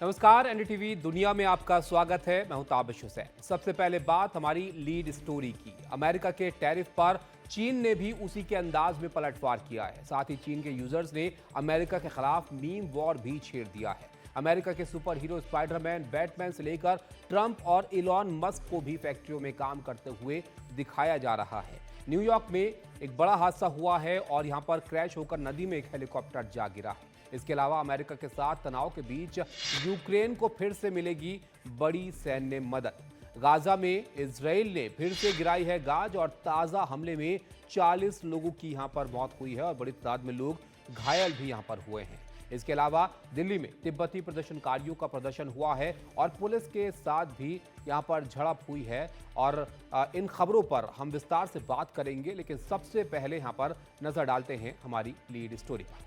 नमस्कार, एनडीटीवी दुनिया में आपका स्वागत है। मैं हूं ताबिश हुसैन। सबसे पहले बात हमारी लीड स्टोरी की। अमेरिका के टैरिफ पर चीन ने भी उसी के अंदाज में पलटवार किया है। साथ ही चीन के यूजर्स ने अमेरिका के खिलाफ मीम वॉर भी छेड़ दिया है। अमेरिका के सुपर हीरो स्पाइडरमैन, बैटमैन से लेकर ट्रंप और इलॉन मस्क को भी फैक्ट्रियों में काम करते हुए दिखाया जा रहा है। न्यूयॉर्क में एक बड़ा हादसा हुआ है और यहां पर क्रैश होकर नदी में एक हेलीकॉप्टर जा गिरा है। इसके अलावा अमेरिका के साथ तनाव के बीच यूक्रेन को फिर से मिलेगी बड़ी सैन्य मदद। गाजा में इजराइल ने फिर से गिराई है गाज और ताजा हमले में 40 लोगों की यहां पर मौत हुई है और बड़ी तादाद में लोग घायल भी यहां पर हुए हैं। इसके अलावा दिल्ली में तिब्बती प्रदर्शनकारियों का प्रदर्शन हुआ है और पुलिस के साथ भी यहां पर झड़प हुई है और इन खबरों पर हम विस्तार से बात करेंगे, लेकिन सबसे पहले यहां पर नजर डालते हैं हमारी लीड स्टोरी पर।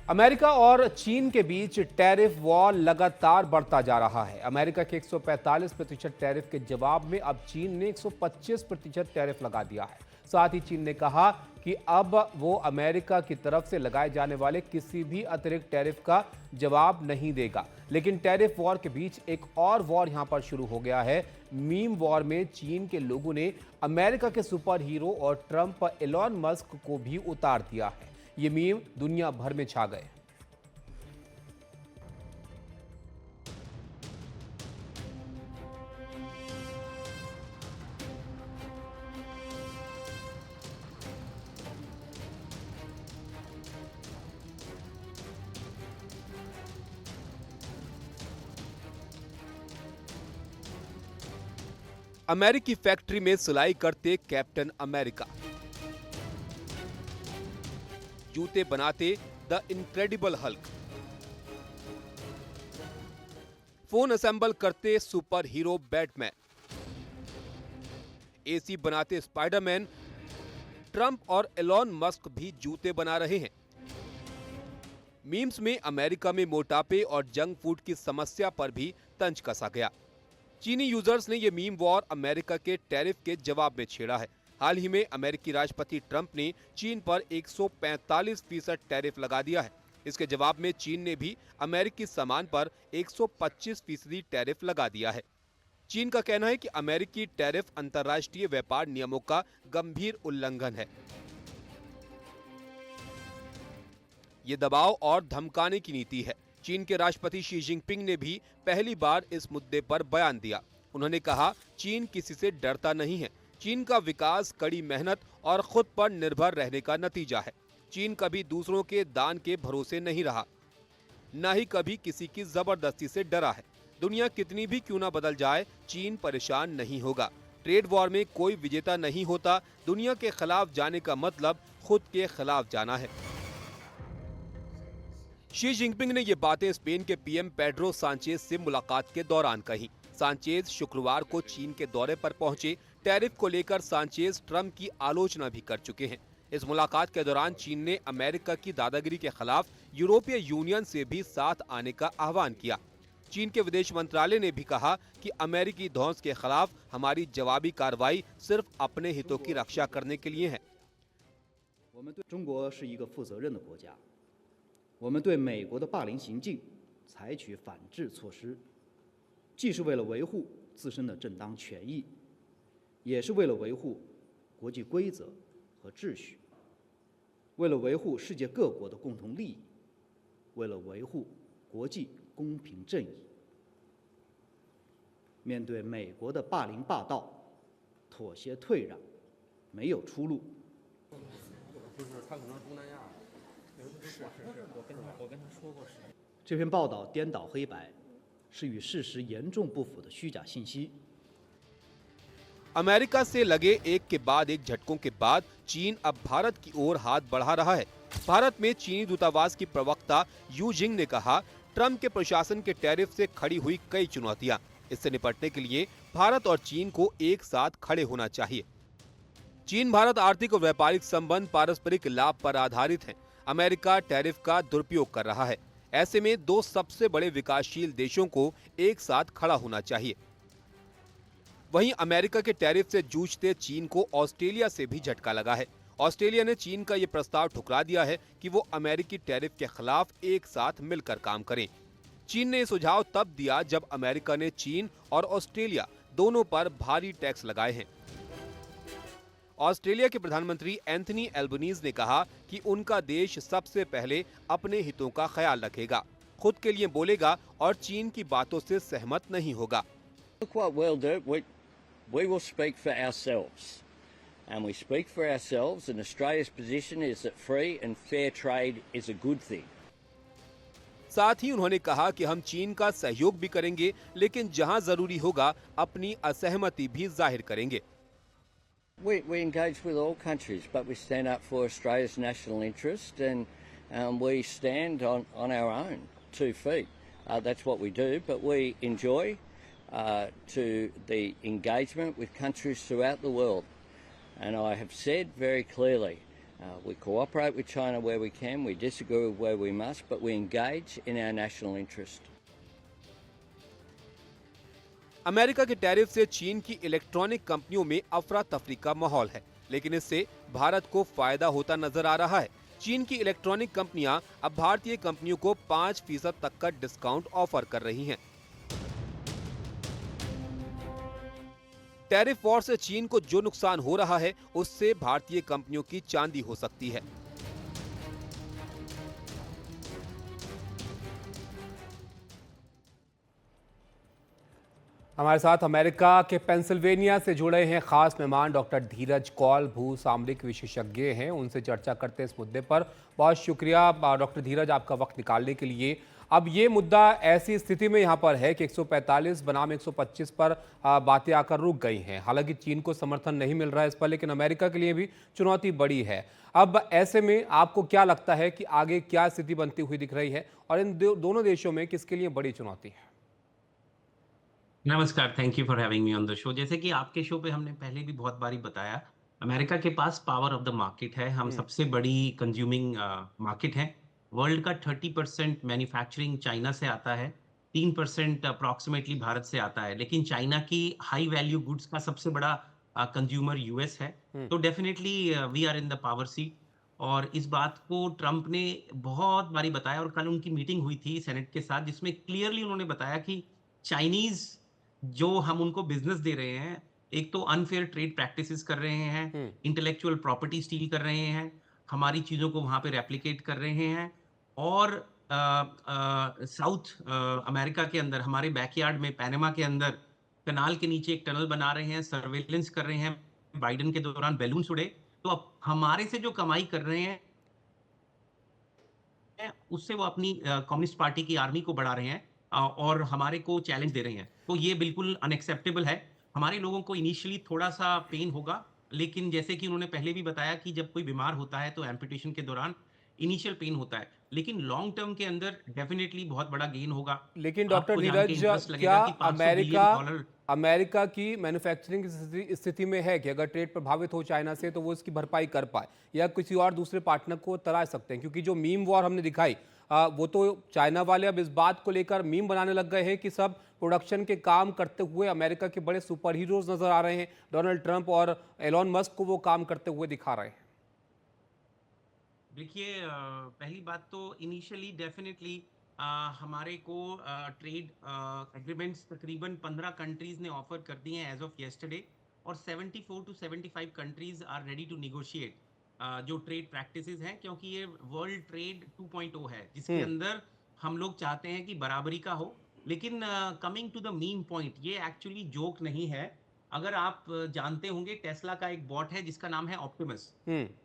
अमेरिका और चीन के बीच टैरिफ वॉर लगातार बढ़ता जा रहा है। अमेरिका के 145% टैरिफ के जवाब में अब चीन ने 125% टैरिफ लगा दिया है। साथ ही चीन ने कहा कि अब वो अमेरिका की तरफ से लगाए जाने वाले किसी भी अतिरिक्त टैरिफ का जवाब नहीं देगा। लेकिन टैरिफ वॉर के बीच एक और वॉर यहां पर शुरू हो गया है। मीम वॉर में चीन के लोगों ने अमेरिका के सुपर हीरो और ट्रंप, इलॉन मस्क को भी उतार दिया है। ये मीम दुनिया भर में छा गए। अमेरिकी फैक्ट्री में सिलाई करते कैप्टन अमेरिका, जूते बनाते the incredible Hulk, phone assemble करते सुपर हीरो बैटमैन, एसी बनाते स्पाइडरमैन, ट्रंप और एलॉन मस्क भी जूते बना रहे हैं। मीम्स में अमेरिका में मोटापे और जंक फूड की समस्या पर भी तंज कसा गया। चीनी यूजर्स ने यह मीम वॉर अमेरिका के टैरिफ के जवाब में छेड़ा है। हाल ही में अमेरिकी राष्ट्रपति ट्रंप ने चीन पर 145% टैरिफ लगा दिया है। इसके जवाब में चीन ने भी अमेरिकी सामान पर 125% टैरिफ लगा दिया है। चीन का कहना है कि अमेरिकी टैरिफ अंतर्राष्ट्रीय व्यापार नियमों का गंभीर उल्लंघन है। ये दबाव और धमकाने की नीति है। चीन के राष्ट्रपति शी जिनपिंग ने भी पहली बार इस मुद्दे पर बयान दिया। उन्होंने कहा, चीन किसी से डरता नहीं है। चीन का विकास कड़ी मेहनत और खुद पर निर्भर रहने का नतीजा है। चीन कभी दूसरों के दान के भरोसे नहीं रहा, न ही कभी किसी की जबरदस्ती से डरा है। दुनिया कितनी भी क्यों ना बदल जाए, चीन परेशान नहीं होगा। ट्रेड वॉर में कोई विजेता नहीं होता। दुनिया के खिलाफ जाने का मतलब खुद के खिलाफ जाना है। शी जिनपिंग ने ये बातें स्पेन के पीएम पेड्रो सांचेज से मुलाकात के दौरान कही। सांचेज शुक्रवार को चीन के दौरे पर पहुंचे। टैरिफ को लेकर सांचेज ट्रंप की आलोचना भी कर चुके हैं। इस मुलाकात के दौरान चीन ने अमेरिका की दादागिरी के खिलाफ यूरोपीय यूनियन से भी साथ आने का आह्वान किया। चीन के विदेश मंत्रालय ने भी कहा कि अमेरिकी धौंस के खिलाफ हमारी जवाबी कार्रवाई सिर्फ अपने हितों की रक्षा करने के लिए है। 我们对美国的霸凌行径采取反制措施，既是为了维护自身的正当权益，也是为了维护国际规则和秩序，为了维护世界各国的共同利益，为了维护国际公平正义。面对美国的霸凌霸道，妥协退让没有出路。就是他可能东南亚。 我跟他说过是。这篇报道颠倒黑白，是与事实严重不符的虚假信息。 अमेरिका से लगे एक के बाद एक झटकों के बाद चीन अब भारत की ओर हाथ बढ़ा रहा है। भारत में चीनी दूतावास की प्रवक्ता यू जिंग ने कहा, ट्रंप के प्रशासन के टैरिफ से खड़ी हुई कई चुनौतियां, इससे निपटने के लिए भारत और चीन को एक साथ खड़े होना चाहिए। चीन भारत आर्थिक और व्यापारिक संबंध पारस्परिक लाभ पर आधारित हैं। अमेरिका टैरिफ का दुरुपयोग कर रहा है। ऐसे में दो सबसे बड़े विकासशील देशों को एक साथ खड़ा होना चाहिए। वहीं अमेरिका के टैरिफ से जूझते चीन को ऑस्ट्रेलिया से भी झटका लगा है। ऑस्ट्रेलिया ने चीन का यह प्रस्ताव ठुकरा दिया है कि वो अमेरिकी टैरिफ के खिलाफ एक साथ मिलकर काम करें। चीन ने ये सुझाव तब दिया जब अमेरिका ने चीन और ऑस्ट्रेलिया दोनों पर भारी टैक्स लगाए हैं। ऑस्ट्रेलिया के प्रधानमंत्री एंथनी एल्बनीज ने कहा कि उनका देश सबसे पहले अपने हितों का ख्याल रखेगा, खुद के लिए बोलेगा और चीन की बातों से सहमत नहीं होगा। Look what we'll do. We will speak for ourselves. And we speak for ourselves, and Australia's position is that free and fair trade is a good thing. साथ ही उन्होंने कहा कि हम चीन का सहयोग भी करेंगे, लेकिन जहां जरूरी होगा अपनी असहमति भी जाहिर करेंगे। We engage with all countries, but we stand up for Australia's national interest, and we stand on our own 2 feet. That's what we do, but we enjoy to the engagement with countries throughout the world. And I have said very clearly, we cooperate with China where we can, we disagree where we must, but we engage in our national interest. America के tariff से चीन की electronic कंपनियों में अफरा तफरी का माहौल है, लेकिन इससे भारत को फायदा होता नजर आ रहा है। चीन की इलेक्ट्रॉनिक कंपनियां अब भारतीय कंपनियों को 5% तक का डिस्काउंट ऑफर कर रही हैं। टैरिफ वॉर से चीन को जो नुकसान हो रहा है, उससे भारतीय कंपनियों की चांदी हो सकती है। हमारे साथ अमेरिका के पेंसिल्वेनिया से जुड़े हैं खास मेहमान डॉक्टर धीरज कौल, भू सामरिक विशेषज्ञ हैं। उनसे चर्चा करते हैं इस मुद्दे पर। बहुत शुक्रिया डॉक्टर धीरज, आपका वक्त निकालने के लिए। अब ये मुद्दा ऐसी स्थिति में यहाँ पर है कि 145 बनाम 125 पर बातें आकर रुक गई हैं। हालांकि चीन को समर्थन नहीं मिल रहा है इस पर, लेकिन अमेरिका के लिए भी चुनौती बड़ी है। अब ऐसे में आपको क्या लगता है कि आगे क्या स्थिति बनती हुई दिख रही है और इन दोनों देशों में किसके लिए बड़ी चुनौती है? नमस्कार, thank you for having me on the show. जैसे कि आपके शो पे हमने पहले भी बहुत बारी बताया, अमेरिका के पास पावर ऑफ द मार्केट है। हम सबसे बड़ी कंज्यूमिंग मार्केट है। वर्ल्ड का 30% मैन्युफैक्चरिंग चाइना से आता है, 3% अप्रॉक्सीमेटली भारत से आता है। लेकिन चाइना की हाई वैल्यू गुड्स का सबसे बड़ा कंज्यूमर यूएस है। तो definitely we are in the power seat. और इस बात को ट्रंप ने बहुत बारी बताया, और कल उनकी मीटिंग हुई थी सेनेट के साथ, जिसमें क्लियरली उन्होंने बताया कि चाइनीज जो हम उनको बिजनेस दे रहे हैं, एक तो अनफेयर ट्रेड प्रैक्टिसेस कर रहे हैं, इंटेलेक्चुअल प्रॉपर्टी स्टील कर रहे हैं, हमारी चीजों को वहां पे रेप्लिकेट कर रहे हैं, और साउथ अमेरिका के अंदर हमारे बैकयार्ड में पैनामा के अंदर कनाल के नीचे एक टनल बना रहे हैं, सर्वेलेंस कर रहे हैं। बाइडेन के दौरान बैलून उड़े, तो अब हमारे से जो कमाई कर रहे हैं उससे वो अपनी कम्युनिस्ट पार्टी की आर्मी को बढ़ा रहे हैं और हमारे को चैलेंज दे रहे हैं। तो ये बिल्कुल अनएक्सेप्टेबल है। हमारे लोगों को इनिशियली थोड़ा सा पेन होगा, लेकिन जैसे कि उन्होंने पहले भी बताया कि जब कोई बीमार होता है तो एम्पुटेशन के दौरान इनिशियल पेन होता है, लेकिन लॉन्ग टर्म के अंदर डेफिनेटली बहुत बड़ा गेन होगा। लेकिन डॉक्टर धीरज, क्या अमेरिका की मैन्युफैक्चरिंग स्थिति में है कि अगर ट्रेड प्रभावित हो चाइना से तो वो इसकी भरपाई कर पाए, या किसी और दूसरे पार्टनर को तलाश सकते हैं? क्योंकि जो मीम वॉर हमने दिखाई, वो तो चाइना वाले अब इस बात को लेकर मीम बनाने लग गए हैं कि सब प्रोडक्शन के काम करते हुए अमेरिका के बड़े सुपर हीरोज नजर आ रहे हैं। डोनाल्ड ट्रंप और एलॉन मस्क को वो काम करते हुए दिखा रहे हैं। देखिए, पहली बात तो इनिशियली डेफिनेटली हमारे को ट्रेड एग्रीमेंट्स तकरीबन 15 कंट्रीज ने ऑफर कर दिए हैं एज ऑफ येस्टरडे, और 74 to 75 countries are ready to negotiate जो ट्रेड प्रैक्टिसेस हैं, क्योंकि ये वर्ल्ड ट्रेड 2.0 है, जिसके अंदर हम लोग चाहते हैं कि बराबरी का हो। लेकिन coming to the main point, ये एक्चुअली जोक नहीं है। अगर आप जानते होंगे, टेस्ला का एक बॉट है जिसका नाम है ऑप्टिमस।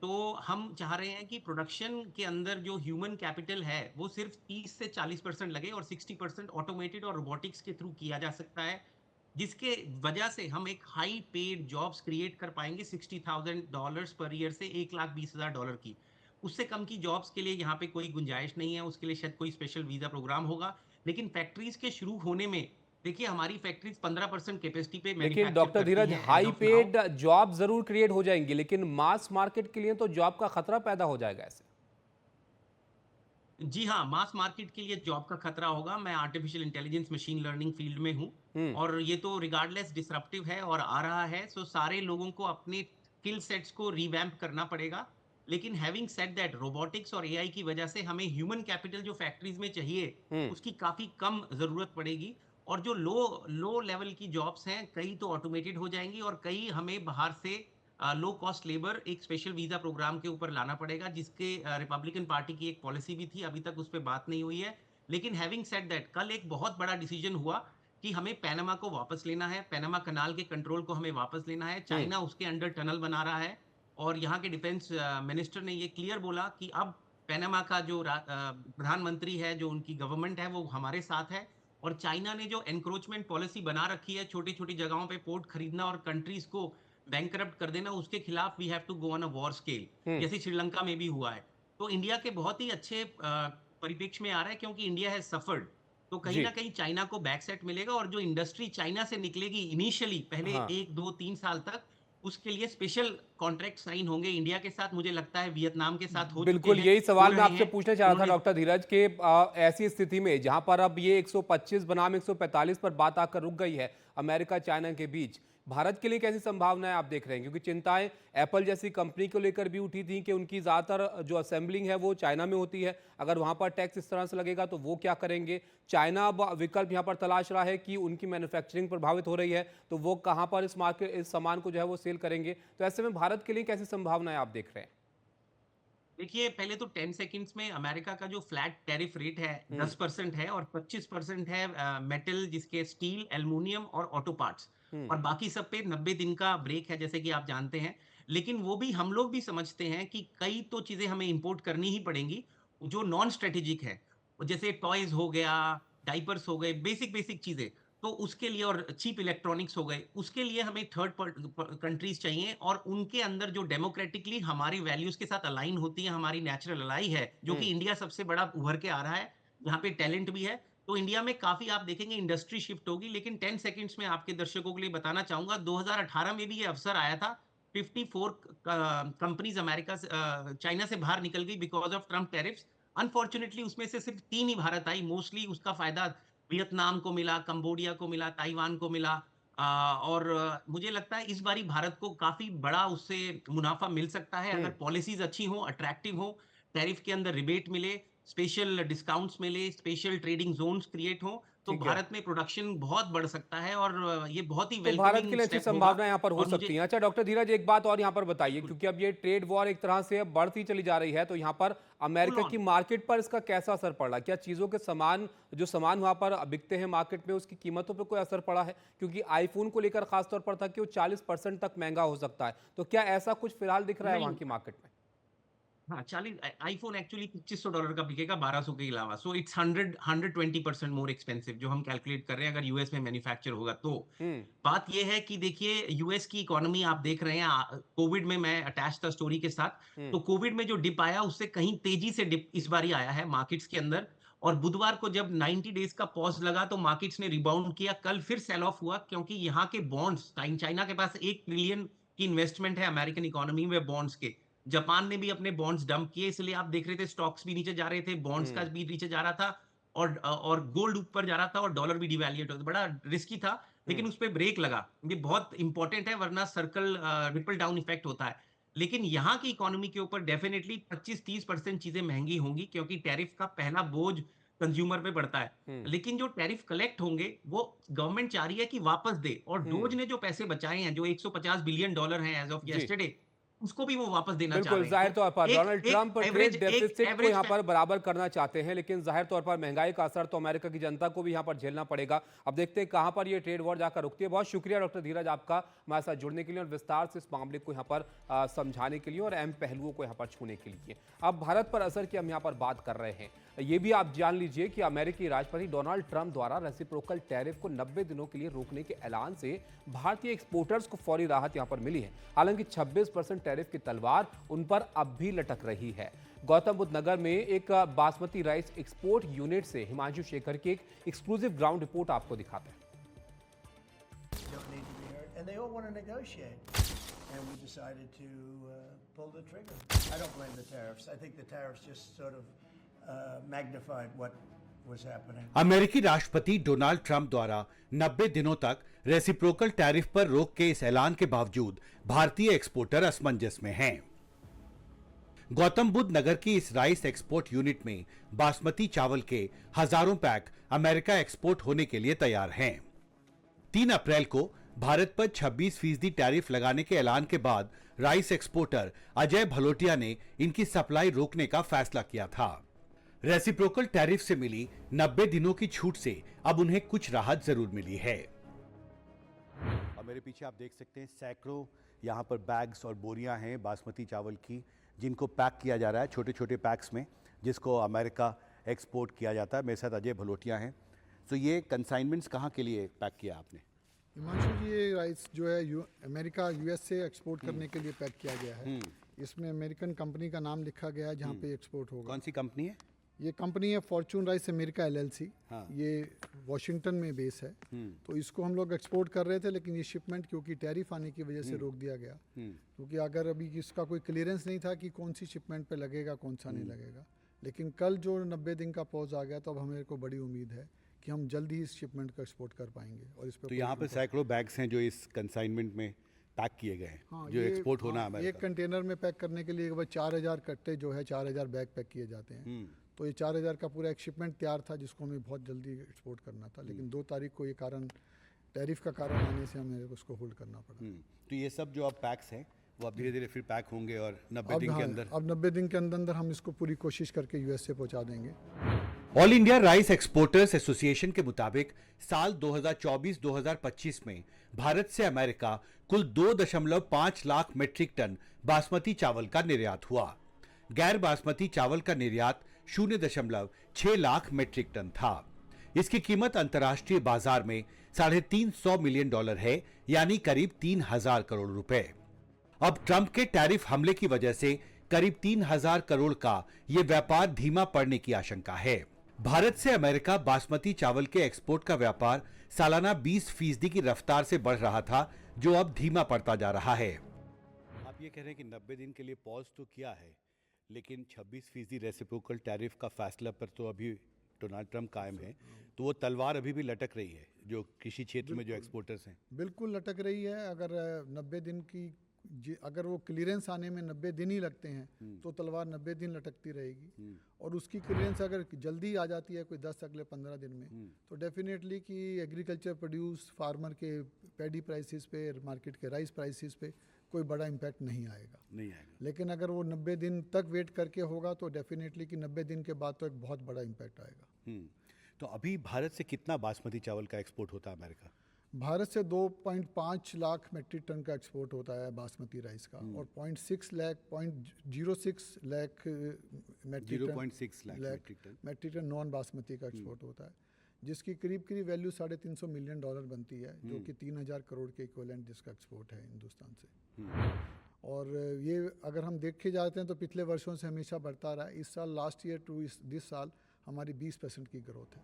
तो हम चाह रहे हैं कि प्रोडक्शन के अंदर जो ह्यूमन कैपिटल है वो सिर्फ 30 से 40% लगे और 60% ऑटोमेटेड और रोबोटिक्स के थ्रू किया जा सकता है, जिसके वजह से हम एक हाई पेड जॉब्स क्रिएट कर पाएंगे $60,000 पर ईयर से $1,20,000 की। उससे कम की जॉब्स के लिए यहाँ पे कोई गुंजाइश नहीं है। उसके लिए शायद कोई स्पेशल वीजा प्रोग्राम होगा, लेकिन फैक्ट्रीज के शुरू होने में देखिए हमारी फैक्ट्रीज 15% कैपेसिटी पे। लेकिन डॉक्टर धीरज, हाई पेड जॉब जरूर क्रिएट हो जाएंगी, लेकिन मास मार्केट के लिए तो जॉब का खतरा पैदा हो जाएगा ऐसे। जी हाँ, मास मार्केट के लिए जॉब का खतरा होगा। मैं artificial intelligence machine learning field में हूँ, और ये तो रिगार्डलेस डिसरप्टिव है और आ रहा है। सो सारे लोगों को अपने स्किल सेट्स को रिवैम्प करना पड़ेगा, लेकिन हैविंग सेड दैट रोबोटिक्स और एआई की वजह से हमें ह्यूमन कैपिटल जो फैक्ट्रीज में चाहिए उसकी काफी कम जरूरत पड़ेगी, और जो लो लेवल की जॉब्स हैं कई तो ऑटोमेटेड हो जाएंगी और कई हमें बाहर से लो कॉस्ट लेबर एक स्पेशल वीजा प्रोग्राम के ऊपर लाना पड़ेगा, जिसके रिपब्लिकन पार्टी की एक पॉलिसी भी थी, अभी तक उस पर बात नहीं हुई है। लेकिन हैविंग सेड दैट कल एक बहुत बड़ा डिसीजन हुआ कि हमें पैनामा को वापस लेना है, पैनामा कनाल के कंट्रोल को हमें वापस लेना है। चाइना उसके अंडर टनल बना रहा है और यहाँ के डिफेंस मिनिस्टर ने ये क्लियर बोला कि अब पैनामा का जो प्रधानमंत्री है, जो उनकी गवर्नमेंट है, वो हमारे साथ है। और चाइना ने जो एनक्रोचमेंट पॉलिसी बना रखी है, छोटी छोटी जगहों पे पोर्ट खरीदना और कंट्रीज को बैंकरप्ट कर देना, उसके खिलाफ we have to go on a war scale, जैसे श्रीलंका में भी हुआ है। तो इंडिया के बहुत ही अच्छे परिप्रेक्ष्य में आ रहा है, क्योंकि इंडिया हैज सफर्ड, तो कहीं जी। ना कहीं चाइना को बैक सेट मिलेगा, और जो इंडस्ट्री चाइना से निकलेगी इनिशियली पहले हाँ। 1 2 3 साल तक, उसके लिए स्पेशल कॉन्ट्रैक्ट साइन होंगे इंडिया के साथ। मुझे लगता है वियतनाम के साथ हो चुके बिल्कुल, हैं, यही हो सवाल मैं रहे आपसे हैं। पूछना चाह रहा था उन्होंने डॉक्टर धीरज के ऐसी स्थिति में जहां पर अब ये 125 बनाम 145 पर बात आकर रुक गई है अमेरिका चाइना के बीच, भारत के लिए कैसी संभावनाएं आप देख रहे हैं? क्योंकि चिंताएं एप्पल जैसी कंपनी को लेकर भी उठी थी कि उनकी ज़्यादातर जो असेंबलिंग है वो चाइना में होती है, अगर वहां पर टैक्स इस तरह से लगेगा तो वो क्या करेंगे? चाइना अब विकल्प यहां पर तलाश रहा है कि उनकी मैन्युफैक्चरिंग प्रभावित हो रही है, तो वो कहां पर इस सामान को जो है वो सेल करेंगे? तो ऐसे में भारत के लिए कैसी संभावनाएं आप देख रहे हैं? देखिए, पहले तो 10 सेकंड्स में अमेरिका का जो फ्लैट टैरिफ रेट है 10% है, और 25% है मेटल, जिसके स्टील, एल्युमिनियम और ऑटो पार्ट्स, और बाकी सब पे 90 दिन का ब्रेक है, जैसे कि आप जानते हैं। लेकिन वो भी हम लोग भी समझते हैं कि कई तो चीजें हमें इंपोर्ट करनी ही पड़ेंगी जो नॉन स्ट्रेटेजिक है, जैसे टॉयज हो गया, डाइपर्स हो गए, बेसिक बेसिक चीजें। तो उसके लिए, और चीप इलेक्ट्रॉनिक्स हो गए, उसके लिए हमें थर्ड कंट्रीज चाहिए, और उनके अंदर जो डेमोक्रेटिकली हमारी वैल्यूज के साथ अलाइन होती है, हमारी नेचुरल अलाई है, जो कि इंडिया सबसे बड़ा उभर के आ रहा है, यहाँ पे टैलेंट भी है। तो इंडिया में काफी आप देखेंगे इंडस्ट्री शिफ्ट होगी। लेकिन 10 सेकंड्स में आपके दर्शकों के लिए बताना चाहूंगा, 2018 में भी ये अवसर आया था। 54 कंपनीज अमेरिका से चाइना से बाहर निकल गई because of Trump tariffs. Unfortunately उसमें से सिर्फ 3 ही भारत आई। मोस्टली उसका फायदा वियतनाम को मिला, कंबोडिया को मिला, ताइवान को मिला। और मुझे लगता है इस बारी भारत को काफी बड़ा उससे मुनाफा मिल सकता है, अगर पॉलिसीज अच्छी हो, अट्रैक्टिव हो, टैरिफ के अंदर रिबेट मिले, स्पेशल डिस्काउंट्स मिले, स्पेशल ट्रेडिंग जोन्स क्रिएट हो, तो ठीक है। भारत में प्रोडक्शन बहुत बढ़ सकता है, और ये बहुत ही तो भारत के वेलकमिंग लिए अच्छी स्टेप होगा। संभावना यहाँ पर हो और मुझे सकती है। अच्छा डॉक्टर धीरज, एक बात और यहाँ पर बताइए, क्योंकि अब ये ट्रेड वॉर एक तरह से अब बढ़ती चली जा रही है, तो यहाँ पर अमेरिका की मार्केट पर इसका कैसा असर पड़ रहा है? क्या चीज़ों के जो सामान वहाँ पर बिकते हैं मार्केट में, उसकी कीमतों पर कोई असर पड़ा है? क्योंकि आईफोन को लेकर खासतौर पर था कि वो 40% तक महंगा हो सकता है, तो क्या ऐसा कुछ फिलहाल दिख रहा है नहीं, वहाँ की मार्केट में? हाँ, 40 आईफोन एक्चुअली $2500 का बिकेगा, 1200 के अलावा। सो इट्स 120% मोर एक्सपेंसिव, जो हम कैलकुलेट कर रहे हैं, अगर यूएस में मैन्युफैक्चर होगा तो। हम्म। बात ये है कि देखिए, यूएस की इकोनॉमी आप देख रहे हैं, कोविड में मैं अटैच था स्टोरी के साथ, तो कोविड में जो डिप आया उससे कहीं तेजी से डिप इस बारी आया है मार्केट्स के अंदर। और बुधवार को जब 90 डेज का पॉज लगा तो मार्केट्स ने रिबाउंड किया। कल फिर सेल ऑफ हुआ, क्योंकि यहाँ के बॉन्ड्स, चाइना के पास 1 ट्रिलियन की इन्वेस्टमेंट है अमेरिकन इकोनॉमी में बॉन्ड्स के। जापान ने भी अपने बॉन्ड्स डंप किए, इसलिए आप देख रहे थे स्टॉक्स भी नीचे जा रहे थे, बॉन्ड्स का भी नीचे जा रहा था, और गोल्ड ऊपर जा रहा था, और डॉलर भी डिवैल्यूएट हो, बड़ा रिस्की था। लेकिन उस पे ब्रेक लगा, ये बहुत इंपॉर्टेंट है, वरना सर्कल रिपल डाउन इफेक्ट होता है। लेकिन यहाँ की इकोनॉमी के ऊपर डेफिनेटली 25-30% चीजें महंगी होंगी, क्योंकि टैरिफ का पहला बोझ कंज्यूमर पे पड़ता है। लेकिन जो टैरिफ कलेक्ट होंगे वो गवर्नमेंट चाह रही है कि वापस दे, और डोज ने जो पैसे बचाए हैं, जो $150 बिलियन हैं एज ऑफ जी। यस्टरडे, उसको भी वो वापस देना चाह बिल्कुल, रहे हैं। जाहिर तो तौर पर डोनाल्ड ट्रंप ट्रेड एक डेफिसिट को एवरेज यहाँ पर बराबर करना चाहते हैं, लेकिन जाहिर तौर पर महंगाई का असर तो अमेरिका की जनता को भी यहाँ पर झेलना पड़ेगा। अब देखते हैं कहाँ पर ये ट्रेड वॉर जाकर रुकती है। बहुत शुक्रिया डॉक्टर धीरज आपका हमारे साथ जुड़ने के लिए और विस्तार से इस मामले को यहाँ पर समझाने के लिए और अहम पहलुओं को यहाँ पर छूने के लिए। अब भारत पर असर की हम यहाँ पर बात कर रहे हैं, ये भी आप जान लीजिए कि अमेरिकी राष्ट्रपति डोनाल्ड ट्रंप द्वारा रेसिप्रोकल टैरिफ को 90 दिनों के लिए रोकने के ऐलान से भारतीय एक्सपोर्टर्स को फौरी राहत यहां पर मिली है। हालांकि 26% टैरिफ की तलवार उन पर अब भी लटक रही है। गौतम बुद्ध नगर में एक बासमती राइस एक्सपोर्ट यूनिट से हिमांशु शेखर की एक एक्सक्लूसिव ग्राउंड रिपोर्ट आपको दिखाते हैं। don't need to be heard, and they all want to negotiate. And we decided to pull the trigger. I don't blame the tariffs. I think the tariffs just sort of magnified what was happening. अमेरिकी राष्ट्रपति Donald Trump द्वारा 90 दिनों तक reciprocal tariff पर रोक के इस ऐलान के बावजूद भारतीय एक्सपोर्टर असमंजस में हैं। गौतम बुद्ध नगर की इस राइस एक्सपोर्ट यूनिट में बासमती चावल के हजारों पैक अमेरिका एक्सपोर्ट होने के लिए तैयार हैं। 3 अप्रैल को भारत पर 26% टैरिफ लगाने के ऐलान के बाद राइस एक्सपोर्टर अजय भलोटिया ने इनकी सप्लाई रोकने का फैसला किया था। रेसिप्रोकल टैरिफ से मिली 90 दिनों की छूट से अब उन्हें कुछ राहत जरूर मिली है। और मेरे पीछे आप देख सकते हैं सैकड़ों यहाँ पर बैग्स और बोरियां हैं बासमती चावल की, जिनको पैक किया जा रहा है छोटे छोटे पैक्स में, जिसको अमेरिका एक्सपोर्ट किया जाता है। मेरे साथ अजय भलोटिया हैं। तो ये कंसाइनमेंट्स कहाँ के लिए पैक किया आपने? हिमांशु जी, ये राइस जो है अमेरिका यूएस से एक्सपोर्ट करने के लिए पैक किया गया है। इसमें अमेरिकन कंपनी का नाम लिखा गया है जहाँ पे एक्सपोर्ट होगा। कौन सी कंपनी है? ये कंपनी है फॉर्चून राइस अमेरिका LLC। हाँ। ये वॉशिंगटन में बेस है। तो इसको हम लोग एक्सपोर्ट कर रहे थे, लेकिन ये शिपमेंट क्योंकि टैरिफ आने की वजह से रोक दिया गया। क्योंकि अगर अभी इसका कोई क्लियरेंस नहीं था कि कौन सी शिपमेंट पे लगेगा, कौन सा नहीं लगेगा। लेकिन कल जो 90 दिन का पॉज आ गया, तो अब हमें को बड़ी उम्मीद है कि हम जल्द ही इस शिपमेंट का एक्सपोर्ट कर पाएंगे। और इस तो यहाँ पर सैकड़ों बैग्स हैं जो इस कंसाइनमेंट में पैक किए गए हैं। हाँ, जो एक्सपोर्ट होना है एक अमेरिका। कंटेनर में पैक करने के लिए 4000 कट्टे जो है 4000 बैग पैक किए जाते हैं। तो ये 4000 का पूरा एक शिपमेंट तैयार था, जिसको हमें बहुत जल्दी एक्सपोर्ट करना था। लेकिन 2 तारीख को ये कारण टैरिफ का कारण आने से हमें उसको होल्ड करना पड़ा। तो ये सब जो अब पैक्स हैं वो अब धीरे धीरे फिर पैक होंगे और 90 दिन के अंदर अब 90 दिन के अंदर हम इसको पूरी कोशिश करके यूएस से पहुंचा देंगे। All India rice exporters association के मुताबिक साल 2024-2025 में भारत से अमेरिका कुल 2.5 लाख मीट्रिक टन बासमती चावल का निर्यात हुआ। गैर बासमती चावल का निर्यात 0.6 लाख मीट्रिक टन था। इसकी कीमत अंतर्राष्ट्रीय बाजार में $350 मिलियन है, यानी करीब 3000 करोड़ रुपए। अब ट्रंप के टैरिफ हमले की वजह से करीब 3000 करोड़ का यह व्यापार धीमा पड़ने की आशंका है। भारत से अमेरिका बासमती चावल के एक्सपोर्ट का व्यापार सालाना 20% की रफ्तार से बढ़ रहा था, जो अब धीमा पड़ता जा रहा है। आप ये कह रहे हैं कि 90 दिन के लिए पॉज तो किया है, लेकिन 26% रेसिप्रोकल टैरिफ का फैसला पर तो अभी डोनाल्ड ट्रंप कायम है। तो वो तलवार अभी भी लटक रही है जो कृषि क्षेत्र में जो एक्सपोर्टर्स हैं। बिल्कुल लटक रही है। अगर 90 दिन की अगर वो क्लियरेंस आने में 90 दिन ही लगते हैं तो तलवार 90 दिन लटकती रहेगी। और उसकी क्लियरेंस अगर जल्दी आ जाती है, कोई 10 अगले 15 दिन में, तो डेफिनेटली कि एग्रीकल्चर प्रोड्यूस फार्मर के पैडी प्राइसेस पे, मार्केट के राइस प्राइसेस पे कोई बड़ा इम्पैक्ट नहीं आएगा। लेकिन अगर वो 90 दिन तक वेट करके होगा तो डेफिनेटली कि 90 दिन के बाद तो एक बहुत बड़ा इम्पैक्ट आएगा। तो अभी भारत से कितना बासमती चावल का एक्सपोर्ट होता है अमेरिका? भारत से 2.5 लाख मेट्रिक टन का एक्सपोर्ट होता है बासमती राइस का, और 0.06 lakh metric ton non basmati का एक्सपोर्ट होता है, जिसकी करीब वैल्यू $350 मिलियन बनती है, जो कि 3000 करोड़ के इक्विवेलेंट जिसका एक्सपोर्ट है हिंदुस्तान से। और ये अगर हम देखे जाते हैं तो पिछले वर्षों से हमेशा बढ़ता रहा है। इस साल लास्ट ईयर टू दिस साल हमारी 20% की ग्रोथ है।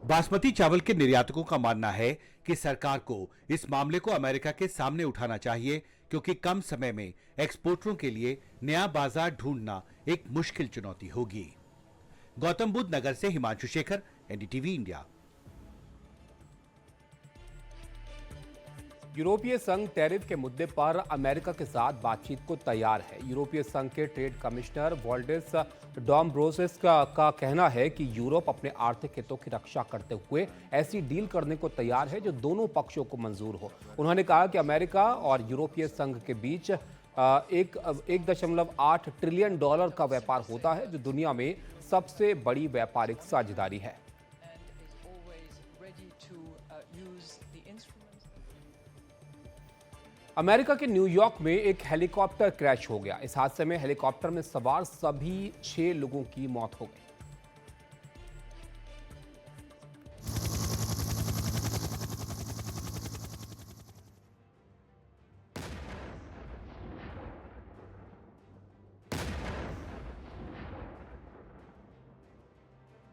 बासमती चावल के निर्यातकों का मानना है कि सरकार को इस मामले को अमेरिका के सामने उठाना चाहिए, क्योंकि कम समय में एक्सपोर्टरों के लिए नया बाजार ढूंढना एक मुश्किल चुनौती होगी। गौतम बुद्ध नगर से हिमांशु शेखर, NDTV इंडिया। यूरोपीय संघ टैरिफ के मुद्दे पर अमेरिका के साथ बातचीत को तैयार है। यूरोपीय संघ के ट्रेड कमिश्नर वॉल्डिस डॉम्ब्रोसिस का कहना है कि यूरोप अपने आर्थिक हितों की रक्षा करते हुए ऐसी डील करने को तैयार है जो दोनों पक्षों को मंजूर हो। उन्होंने कहा कि अमेरिका और यूरोपीय संघ के बीच 1.8 ट्रिलियन डॉलर का व्यापार होता है, जो दुनिया में सबसे बड़ी व्यापारिक साझेदारी है। अमेरिका के न्यूयॉर्क में एक हेलीकॉप्टर क्रैश हो गया। इस हादसे में हेलीकॉप्टर में सवार सभी 6 लोगों की मौत हो गई।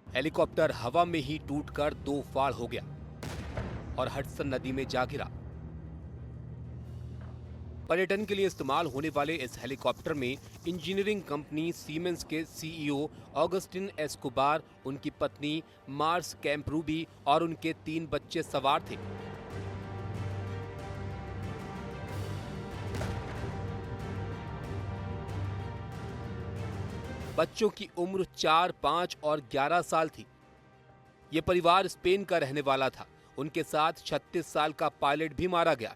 हेलीकॉप्टर हवा में ही टूटकर 2 फाड़ हो गया और हडसन नदी में जा गिरा। पर्यटन के लिए इस्तेमाल होने वाले इस हेलीकॉप्टर में इंजीनियरिंग कंपनी सीमेंस के CEO ऑगस्टिन एस्कोबार, उनकी पत्नी मार्स कैम्प्रूबी और उनके 3 बच्चे सवार थे। बच्चों की उम्र 4, 5 और 11 साल थी। ये परिवार स्पेन का रहने वाला था। उनके साथ 36 साल का पायलट भी मारा गया।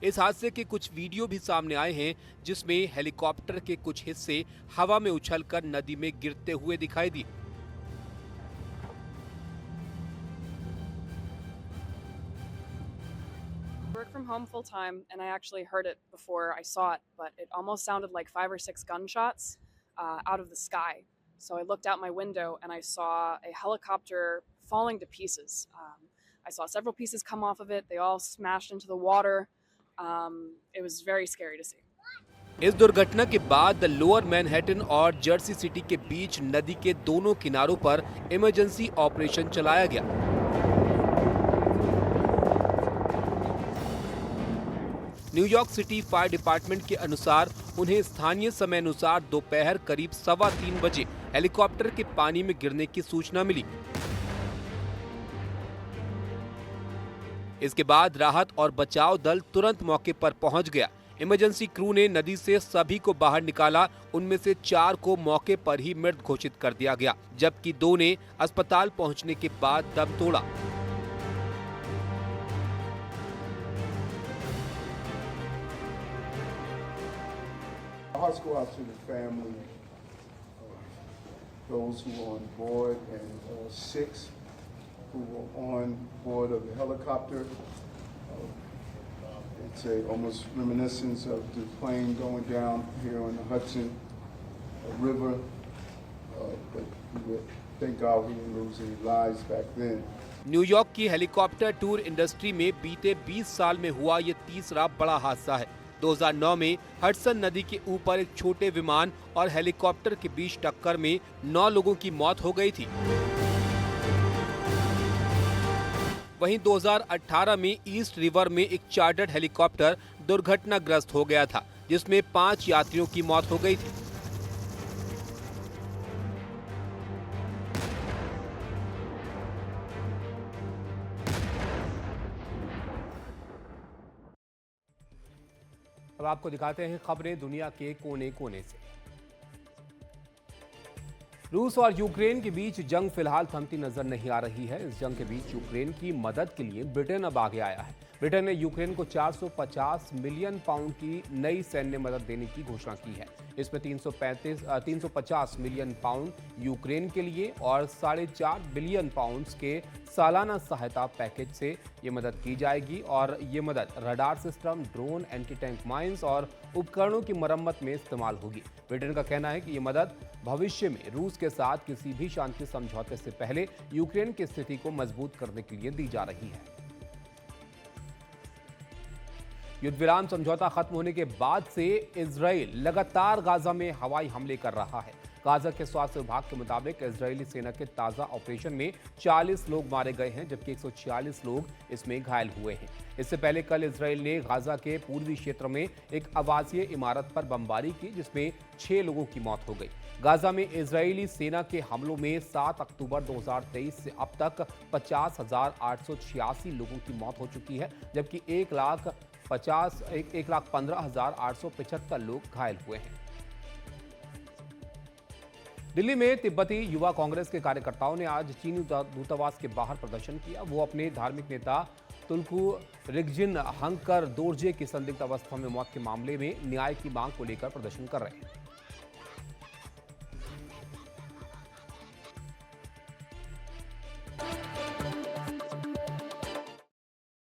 इस हादसे के कुछ वीडियो भी सामने आए हैं, जिसमें हेलीकॉप्टर के कुछ हिस्से हवा में उछलकर नदी में गिरते हुए दिखाई दिए। Work from home full time, and I actually heard it before I saw it, but it almost sounded like 5 or 6 gunshots out of the sky. So I looked out my window and I saw a helicopter falling to pieces. I saw several pieces come off of it. They all smashed into the water. It was very scary to see. इस दुर्घटना के बाद lower Manhattan और Jersey city के बीच नदी के दोनों किनारों पर इमरजेंसी ऑपरेशन चलाया गया। न्यूयॉर्क सिटी फायर डिपार्टमेंट के अनुसार उन्हें स्थानीय समय अनुसार दोपहर करीब 3:15 बजे हेलीकॉप्टर के पानी में गिरने की सूचना मिली। इसके बाद राहत और बचाव दल तुरंत मौके पर पहुंच गया। इमरजेंसी क्रू ने नदी से सभी को बाहर निकाला। उनमें से 4 को मौके पर ही मृत घोषित कर दिया गया, जबकि 2 ने अस्पताल पहुंचने के बाद दम तोड़ा। Hearts go out to the family, those who were on board, and 6 who were on board of the helicopter. It's almost reminiscence of the plane going down here on the Hudson River, but thank God we didn't lose any lives back then. New York की helicopter tour industry में बीते 20 साल में हुआ ये तीसरा बड़ा हादसा है। 2009 में हडसन नदी के ऊपर एक छोटे विमान और हेलीकॉप्टर के बीच टक्कर में 9 लोगों की मौत हो गई थी। वहीं 2018 में ईस्ट रिवर में एक चार्टर्ड हेलीकॉप्टर दुर्घटनाग्रस्त हो गया था, जिसमें 5 यात्रियों की मौत हो गई थी। अब आपको दिखाते हैं खबरें दुनिया के कोने कोने से। रूस और यूक्रेन के बीच जंग फिलहाल थमती नजर नहीं आ रही है। इस जंग के बीच यूक्रेन की मदद के लिए ब्रिटेन अब आगे आया है। ब्रिटेन ने यूक्रेन को 450 मिलियन पाउंड की नई सैन्य मदद देने की घोषणा की है। इसमें 350 मिलियन पाउंड यूक्रेन के लिए और 4.5 बिलियन पाउंड्स के सालाना सहायता पैकेज से ये मदद की जाएगी और ये मदद radar system, drone, anti tank mines और उपकरणों की मरम्मत में इस्तेमाल होगी। ब्रिटेन का कहना है कि ये मदद भविष्य में रूस के साथ किसी भी शांति समझौते से पहले यूक्रेन की स्थिति को मजबूत करने के लिए दी जा रही है। युद्ध विराम समझौता खत्म होने के बाद से इजराइल लगातार गाजा में हवाई हमले कर रहा है। गाजा के स्वास्थ्य विभाग के मुताबिक इजरायली सेना के ताज़ा ऑपरेशन में 40 लोग मारे गए हैं, जबकि 146 लोग इसमें घायल हुए हैं। इससे पहले कल इजराइल ने गाजा के पूर्वी क्षेत्र में एक आवासीय इमारत पर बमबारी की, जिसमें 6 लोगों की मौत हो गई। गाजा में इजरायली सेना के हमलों में 7 अक्टूबर 2023 से अब तक 50,886 लोगों की मौत हो चुकी है, जबकि 1,15,875 लोग घायल हुए हैं। दिल्ली में तिब्बती युवा कांग्रेस के कार्यकर्ताओं ने आज चीनी दूतावास के बाहर प्रदर्शन किया। वो अपने धार्मिक नेता तुल्कू रिगजिन हंकर दोरजे की संदिग्ध अवस्था में मौत के मामले में न्याय की मांग को लेकर प्रदर्शन कर रहे हैं।